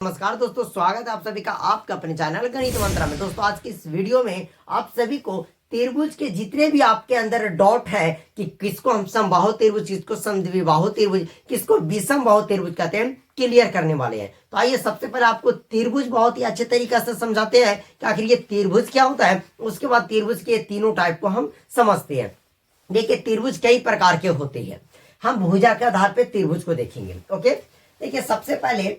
नमस्कार दोस्तों, स्वागत है आप सभी का आपका अपने चैनल गणित मंत्रा में। दोस्तों आज की इस वीडियो में आप सभी को त्रिभुज के जितने भी आपके अंदर डॉट है कि किसको हम समबाहु त्रिभुज, किसको समद्विबाहु त्रिभुज, किसको विषमबाहु त्रिभुज कहते हैं, क्लियर करने वाले हैं। तो आइए सबसे पहले आपको त्रिभुज बहुत ही अच्छे तरीके से समझाते हैं कि आखिर ये त्रिभुज क्या होता है। उसके बाद त्रिभुज के तीनों टाइप को हम समझते हैं। देखिए त्रिभुज कई प्रकार के होते हैं, हम भुजा के आधार पर त्रिभुज को देखेंगे। ओके, देखिए सबसे पहले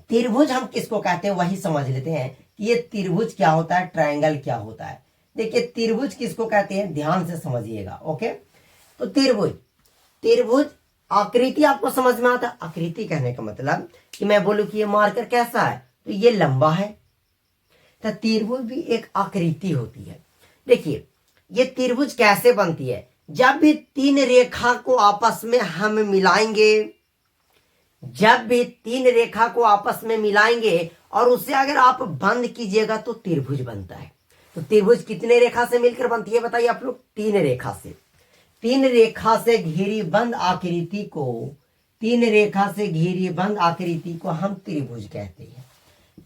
त्रिभुज हम किसको कहते हैं वही समझ लेते हैं कि ये त्रिभुज क्या होता है, ट्रायंगल क्या होता है। देखिए त्रिभुज किसको कहते हैं, ध्यान से समझिएगा। ओके, तो त्रिभुज आकृति आपको समझ में आता है। आकृति कहने का मतलब कि मैं बोलूं कि ये मार्कर कैसा है तो ये लंबा है, तो त्रिभुज भी एक आकृति होती है। देखिए ये त्रिभुज कैसे बनती है, जब भी तीन रेखा को आपस में हम मिलाएंगे, जब भी तीन रेखा को आपस में मिलाएंगे और उसे अगर आप बंद कीजिएगा तो त्रिभुज बनता है। तो त्रिभुज कितने रेखा से मिलकर बनती है बताइए आप लोग, तीन रेखा से। तीन रेखा से घिरी बंद आकृति को, तीन रेखा से घिरी बंद आकृति को हम त्रिभुज कहते हैं।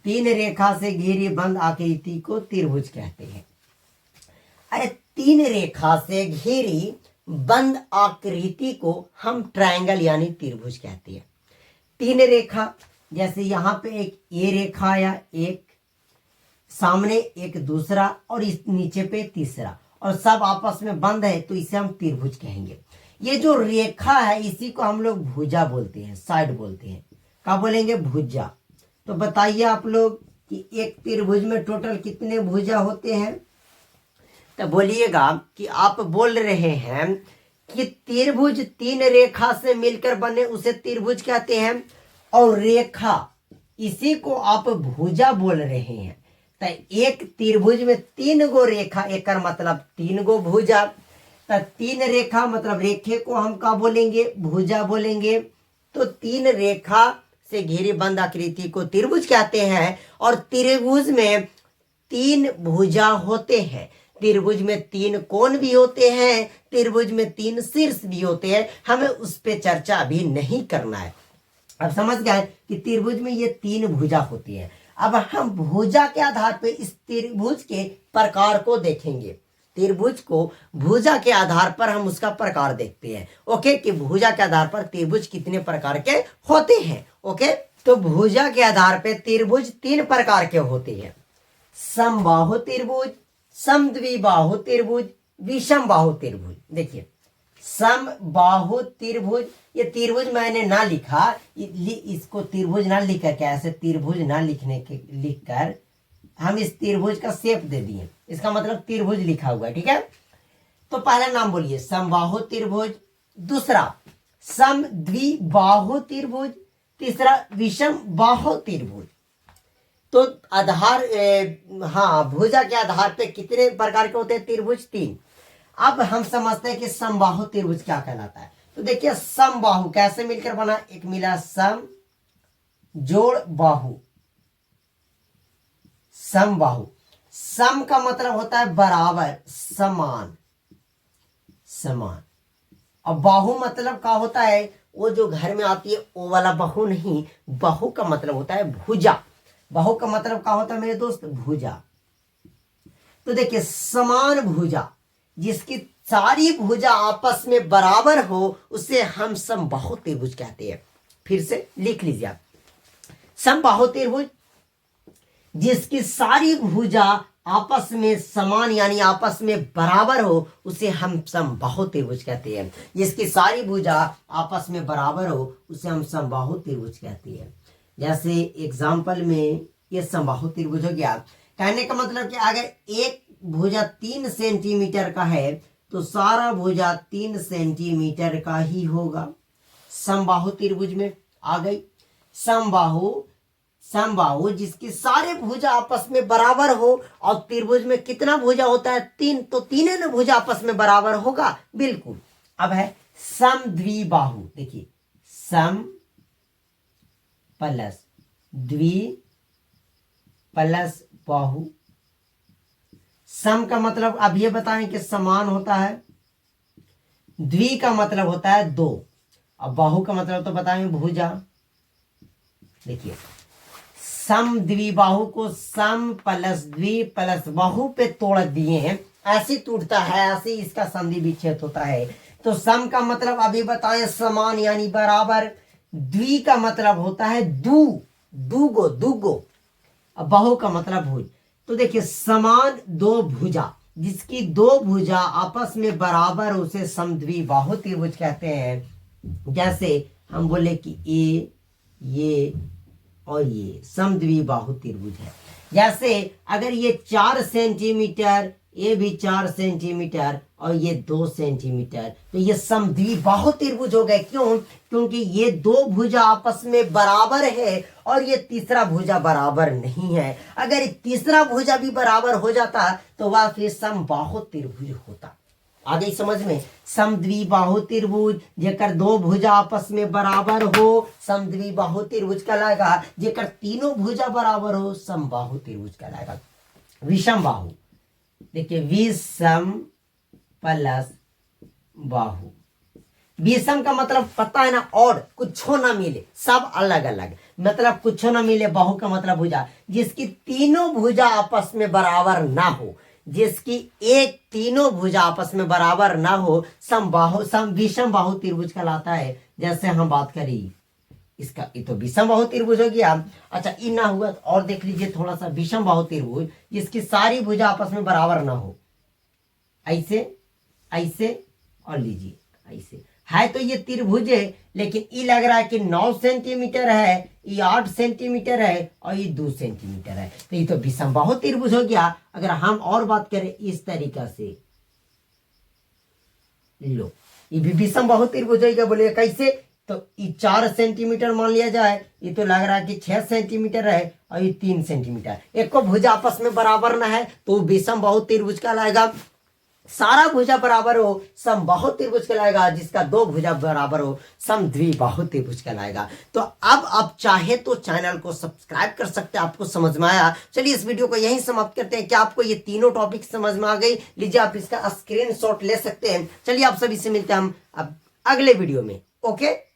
तीन रेखा से घिरी बंद आकृति को त्रिभुज कहते हैं। अरे तीन रेखा से घिरी बंद आकृति को हम ट्रायंगल यानी त्रिभुज कहते हैं। तीन रेखा, जैसे यहाँ पे एक ये रेखा या एक सामने एक दूसरा और इस नीचे पे तीसरा, और सब आपस में बंद है तो इसे हम त्रिभुज कहेंगे। ये जो रेखा है इसी को हम लोग भुजा बोलते हैं, साइड बोलते हैं। क्या बोलेंगे, भुजा। तो बताइए आप लोग कि एक त्रिभुज में टोटल कितने भुजा होते हैं। तो बोलिएगा कि आप बोल रहे हैं कि त्रिभुज तीन रेखा से मिलकर बने उसे त्रिभुज कहते हैं, और रेखा इसी को आप भुजा बोल रहे हैं। तो एक त्रिभुज में तीन गो रेखा, एक मतलब तीन गो भुजा। तो तीन रेखा मतलब रेखे को हम क्या बोलेंगे, भुजा बोलेंगे। तो तीन रेखा से घिरी बंद आकृति को त्रिभुज कहते हैं। और त्रिभुज में तीन भुजा होते हैं, त्रिभुज में तीन कोण भी होते हैं, त्रिभुज में तीन शीर्ष भी होते हैं। हमें उस पर चर्चा अभी नहीं करना है। अब समझ गए कि त्रिभुज में ये तीन भुजा होती है। अब हम भुजा के आधार पर इस त्रिभुज के प्रकार को देखेंगे। त्रिभुज को भुजा के आधार पर हम उसका प्रकार देखते हैं। ओके, कि भुजा के आधार पर त्रिभुज कितने प्रकार के होते हैं। ओके, तो भुजा के आधार पर त्रिभुज तीन प्रकार के होते हैं, समबाहु त्रिभुज, समद्विबाहु त्रिभुज, विषमबाहु त्रिभुज। देखिए समबाहु त्रिभुज, ये त्रिभुज मैंने ना लिखा, इसको त्रिभुज ना लिखकर, क्या ऐसे त्रिभुज ना लिखने के लिखकर हम इस त्रिभुज का शेप दे दिए, इसका मतलब त्रिभुज लिखा हुआ है। ठीक है, तो पहला नाम बोलिए समबाहु त्रिभुज, दूसरा समद्विबाहु त्रिभुज, तीसरा विषमबाहु त्रिभुज। तो आधार हाँ, भुजा के आधार पे कितने प्रकार के होते हैं त्रिभुज, तीन। अब हम समझते हैं कि समबाहु त्रिभुज क्या कहलाता है। तो देखिए समबाहु कैसे मिलकर बना, एक मिला सम जोड़ बाहु, समबाहु। सम का मतलब होता है बराबर, समान, समान। और बाहु मतलब क्या होता है, वो जो घर में आती है वो वाला बाहु नहीं, बाहु का मतलब होता है भुजा। बाहु का मतलब क्या होता है मेरे दोस्त, भुजा। तो देखिए समान भुजा, जिसकी सारी भुजा आपस में बराबर हो उसे हम समबाहु त्रिभुज कहते हैं। फिर से लिख लीजिए आप, समबाहु त्रिभुज जिसकी सारी भुजा आपस में समान यानी आपस में बराबर हो उसे हम समबाहु त्रिभुज कहते हैं। जिसकी सारी भुजा आपस में बराबर हो उसे हम समबाहु त्रिभुज कहते हैं। जैसे एग्जाम्पल में ये समबाहु त्रिभुज हो गया। कहने का मतलब कि अगर एक भुजा 3 सेंटीमीटर का है तो सारा भुजा 3 सेंटीमीटर का ही होगा। समबाहु त्रिभुज में आ गई समबाहु, समबाहु जिसकी सारे भुजा आपस में बराबर हो। और त्रिभुज में कितना भुजा होता है, तीन, तो तीनों ने भुजा आपस में बराबर होगा, बिल्कुल। अब है समद्विबाहु। देखिए सम प्लस द्वि प्लस बाहु। सम का मतलब अब ये बताएं कि समान होता है, द्वि का मतलब होता है दो, अब बाहु का मतलब तो बताएं भुजा। देखिए समद्विबाहु को सम प्लस द्वि प्लस बाहु पे तोड़ दिए हैं, ऐसे टूटता है, ऐसे इसका संधि विच्छेद होता है। तो सम का मतलब अभी बताएं समान यानी बराबर, द्वि का मतलब होता है दूगो दूगो, अब बाहु का मतलब भुज। तो देखिए समान दो भुजा, जिसकी दो भुजा आपस में बराबर उसे समद्विबाहु त्रिभुज कहते हैं। जैसे हम बोले कि ये और ये समद्विबाहु त्रिभुज है। जैसे अगर ये 4 सेंटीमीटर, ये भी 4 सेंटीमीटर और ये 2 सेंटीमीटर, तो ये समद्विबाहु त्रिभुज हो गए। क्यों? क्योंकि ये दो भुजा आपस में बराबर है और ये तीसरा भुजा बराबर नहीं है। अगर तीसरा भुजा भी बराबर हो जाता तो वह फिर समबाहु त्रिभुज होता। आ गई समझ में? समद्विबाहु त्रिभुज जेकर दो भुजा आपस में बराबर हो समद्विबाहु त्रिभुज कहलाएगा। जेकर तीनों भुजा बराबर हो समबाहु त्रिभुज कहलाएगा। विषम बाहु, देखिए विषम प्लस बाहु, विषम का मतलब पता है ना, और कुछ ना मिले, सब अलग अलग, मतलब कुछ ना मिले। बाहु का मतलब भुजा जिसकी तीनों भुजा आपस में बराबर ना हो, जिसकी एक तीनों भुजा आपस में बराबर ना हो, विषम बाहु त्रिभुज कहलाता है। जैसे हम बात करी इसका, ये तो विषम बाहु त्रिभुज हो गया। अच्छा ये ना हुआ तो और देख लीजिए थोड़ा सा, विषम बाहु त्रिभुज जिसकी सारी भुजा आपस में बराबर ना हो, ऐसे ऐसे और लीजिए ऐसे है, तो ये त्रिभुज है। लेकिन ये लग रहा है कि 9 सेंटीमीटर है, ये 8 सेंटीमीटर है और ये 2 सेंटीमीटर है, तो ये तो विषम बाहु त्रिभुज हो गया। अगर हम और बात करें इस तरीका से, लो ये भी विषम बाहु त्रिभुज हो गया। बोलिए कैसे? तो ये 4 सेंटीमीटर मान लिया जाए, ये तो लग रहा है कि 6 सेंटीमीटर है और ये 3 सेंटीमीटर, एक को भुजा आपस में बराबर ना है तो विषम बाहु त्रिभुज कहलाएगा। सारा भुजा बराबर हो समबाहु त्रिभुज कहलाएगा। जिसका दो भुजा बराबर हो समद्विबाहु त्रिभुज कहलाएगा। तो अब आप चाहे तो चैनल को सब्सक्राइब कर सकते हैं। आपको समझ में आया? चलिए इस वीडियो को यहीं समाप्त करते हैं। क्या आपको ये तीनों टॉपिक समझ में आ गई? लीजिए आप इसका स्क्रीनशॉट ले सकते हैं। चलिए आप सभी से मिलते हैं हम अब अगले वीडियो में। ओके।